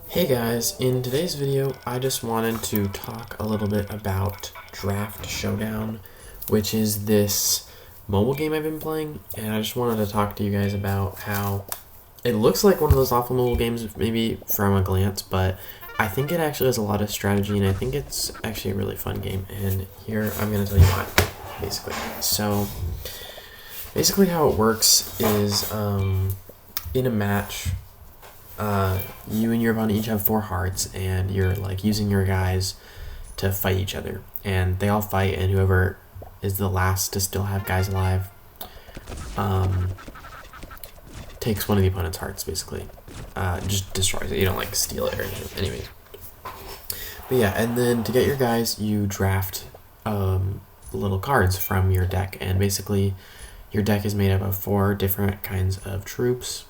Hey guys, in today's video I just wanted to talk a little bit about Draft Showdown, which is this mobile game I've been playing, and I just wanted to talk to you guys about how it looks like one of those awful mobile games maybe from a glance, but I think it actually has a lot of strategy and I think it's actually a really fun game, and here I'm going to tell you why, basically. So, basically how it works is in a match, you and your opponent each have 4 hearts, and you're like using your guys to fight each other, and they all fight, and whoever is the last to still have guys alive takes one of the opponent's hearts, basically. Just destroys it. You don't like steal it or anything. Anyways, but yeah, and then to get your guys, you draft little cards from your deck, and basically your deck is made up of 4 different kinds of troops.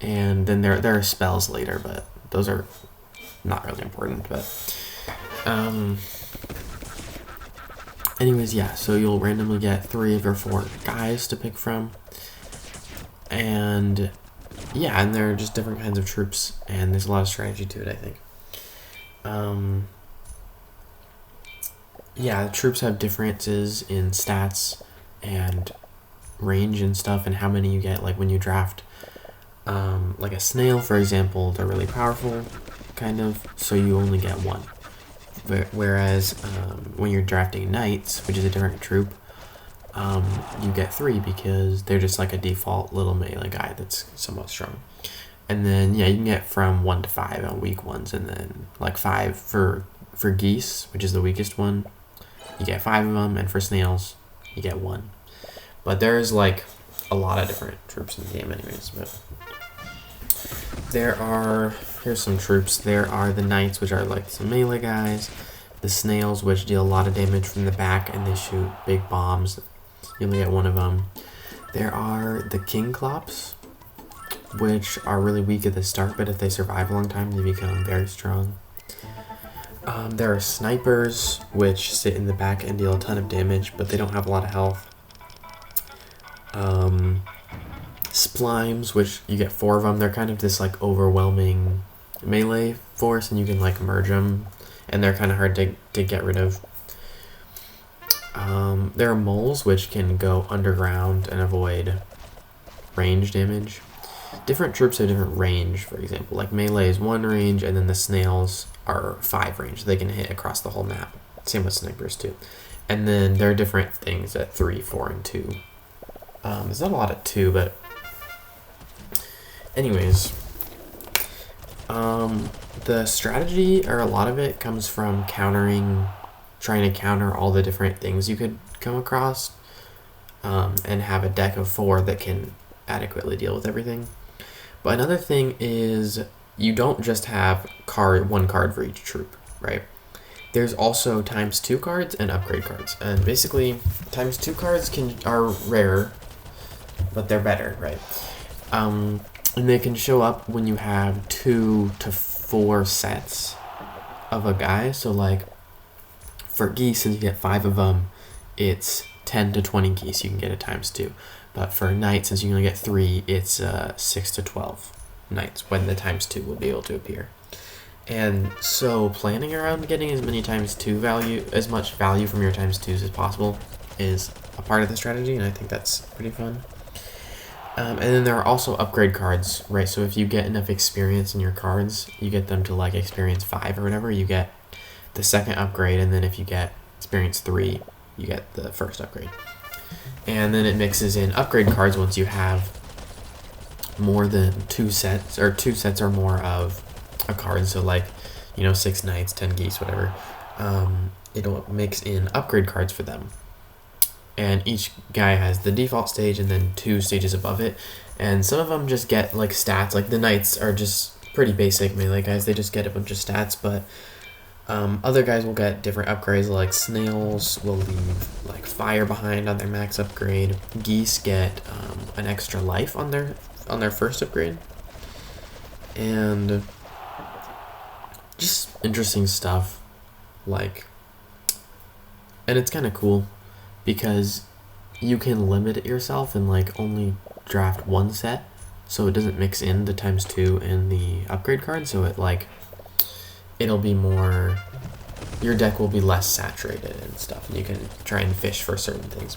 And then there are spells later, but those are not really important. But anyways, yeah, so you'll randomly get 3 or 4 guys to pick from. And yeah, and there are just different kinds of troops, and there's a lot of strategy to it, I think. Yeah, the troops have differences in stats and range and stuff, and how many you get, like when you draft. Like a snail, for example, they're really powerful, kind of, so you only get 1. Whereas when you're drafting knights, which is a different troop, you get 3 because they're just like a default little melee guy that's somewhat strong. And then yeah, you can get from 1 to 5 on weak ones, and then like 5 for geese, which is the weakest one. You get 5 of them, and for snails, you get 1. But there's like a lot of different troops in the game, anyways. But here's some troops. There are the knights, which are like some melee guys. The snails, which deal a lot of damage from the back, and they shoot big bombs. You only get 1 of them. There are the king clops, which are really weak at the start, but if they survive a long time, they become very strong. There are snipers, which sit in the back and deal a ton of damage, but they don't have a lot of health. Splimes, which you get 4 of them. They're kind of this like overwhelming melee force, and you can like merge them, and they're kind of hard to get rid of. There are moles, which can go underground and avoid range damage. Different troops have different range. For example, like melee is 1 range, and then the snails are 5 range. They can hit across the whole map. Same with snipers too. And then there are different things at 3, 4, and 2. There's not a lot at 2, but anyways, the strategy, or a lot of it, comes from trying to counter all the different things you could come across, and have a deck of 4 that can adequately deal with everything. But another thing is, you don't just have 1 card for each troop, right? There's also ×2 cards and upgrade cards, and basically ×2 cards are rare, but they're better, right? And they can show up when you have 2 to 4 sets of a guy. So like for geese, since you get 5 of them, it's 10 to 20 geese you can get a ×2. But for knights, since you only get 3, it's 6 to 12 knights when the ×2 will be able to appear. And so planning around getting as much value from your ×2s as possible is a part of the strategy, and I think that's pretty fun. And then there are also upgrade cards, right? So if you get enough experience in your cards, you get them to like experience 5 or whatever, you get the 2nd upgrade, and then if you get experience 3, you get the 1st upgrade. And then it mixes in upgrade cards once you have more than 2 sets, or 2 sets or more of a card. So like, 6 knights, 10 geese, whatever. It'll mix in upgrade cards for them. And each guy has the default stage and then 2 stages above it. And some of them just get like stats, like the knights are just pretty basic melee guys, they just get a bunch of stats, but other guys will get different upgrades, like snails will leave like fire behind on their max upgrade. Geese get an extra life on their 1st upgrade. And just interesting stuff, like, and it's kind of cool because you can limit it yourself and like only draft 1 set so it doesn't mix in the ×2 and the upgrade card, so it'll be more, your deck will be less saturated and stuff, and you can try and fish for certain things.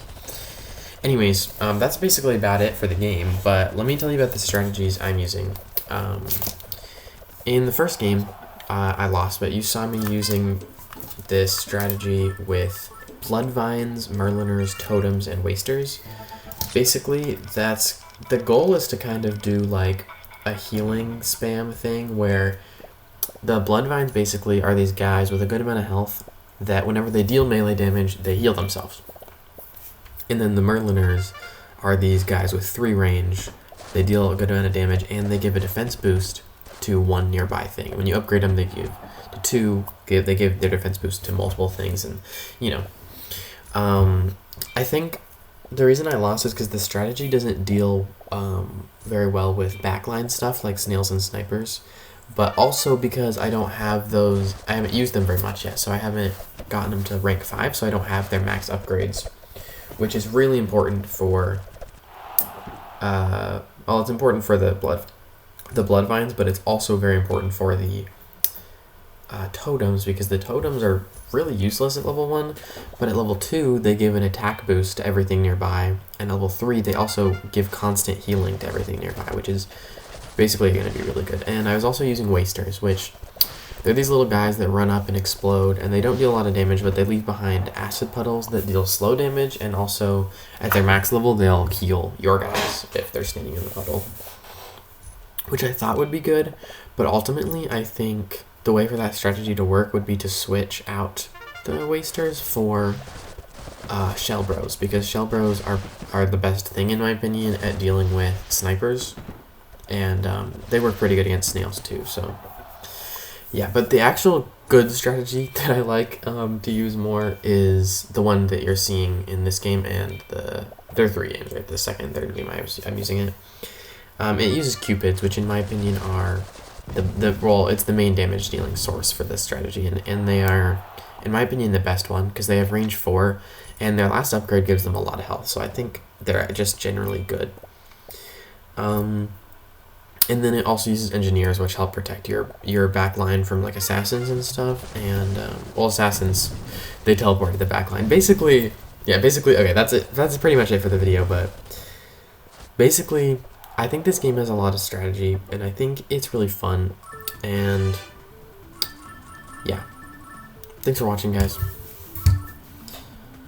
Anyways, that's basically about it for the game, but let me tell you about the strategies I'm using. In the first game, I lost, but you saw me using this strategy with Bloodvines, Merliners, Totems, and Wasters. Basically, the goal is to kind of do like a healing spam thing where the Bloodvines basically are these guys with a good amount of health that whenever they deal melee damage, they heal themselves. And then the Merliners are these guys with 3 range. They deal a good amount of damage, and they give a defense boost to one nearby thing. When you upgrade them, they give to 2. They give their defense boost to multiple things, and you know. I think the reason I lost is because the strategy doesn't deal very well with backline stuff like snails and snipers, but also because I don't have those. I haven't used them very much yet, so I haven't gotten them to rank 5, so I don't have their max upgrades, which is really important for, well, it's important for the Bloodvines, but it's also very important for the Totems, because the Totems are really useless at level 1, but at level 2, they give an attack boost to everything nearby, and level 3, they also give constant healing to everything nearby, which is basically going to be really good. And I was also using Wasters, which they're these little guys that run up and explode, and they don't deal a lot of damage, but they leave behind acid puddles that deal slow damage, and also at their max level, they'll heal your guys if they're standing in the puddle, which I thought would be good, but ultimately I think the way for that strategy to work would be to switch out the Wasters for Shell Bros, because Shell Bros are the best thing in my opinion at dealing with snipers, and they work pretty good against snails too, so yeah. But the actual good strategy that I like to use more is the one that you're seeing in this game, and there are 3 games, right? The second and third game I'm using it. It uses Cupids, which in my opinion are it's the main damage dealing source for this strategy, and they are, in my opinion, the best one because they have range 4, and their last upgrade gives them a lot of health, so I think they're just generally good. And then it also uses engineers, which help protect your back line from like assassins and stuff, and well, assassins, they teleport to the back line. Basically, okay, that's it. That's pretty much it for the video, but basically, I think this game has a lot of strategy, and I think it's really fun, and yeah. Thanks for watching, guys.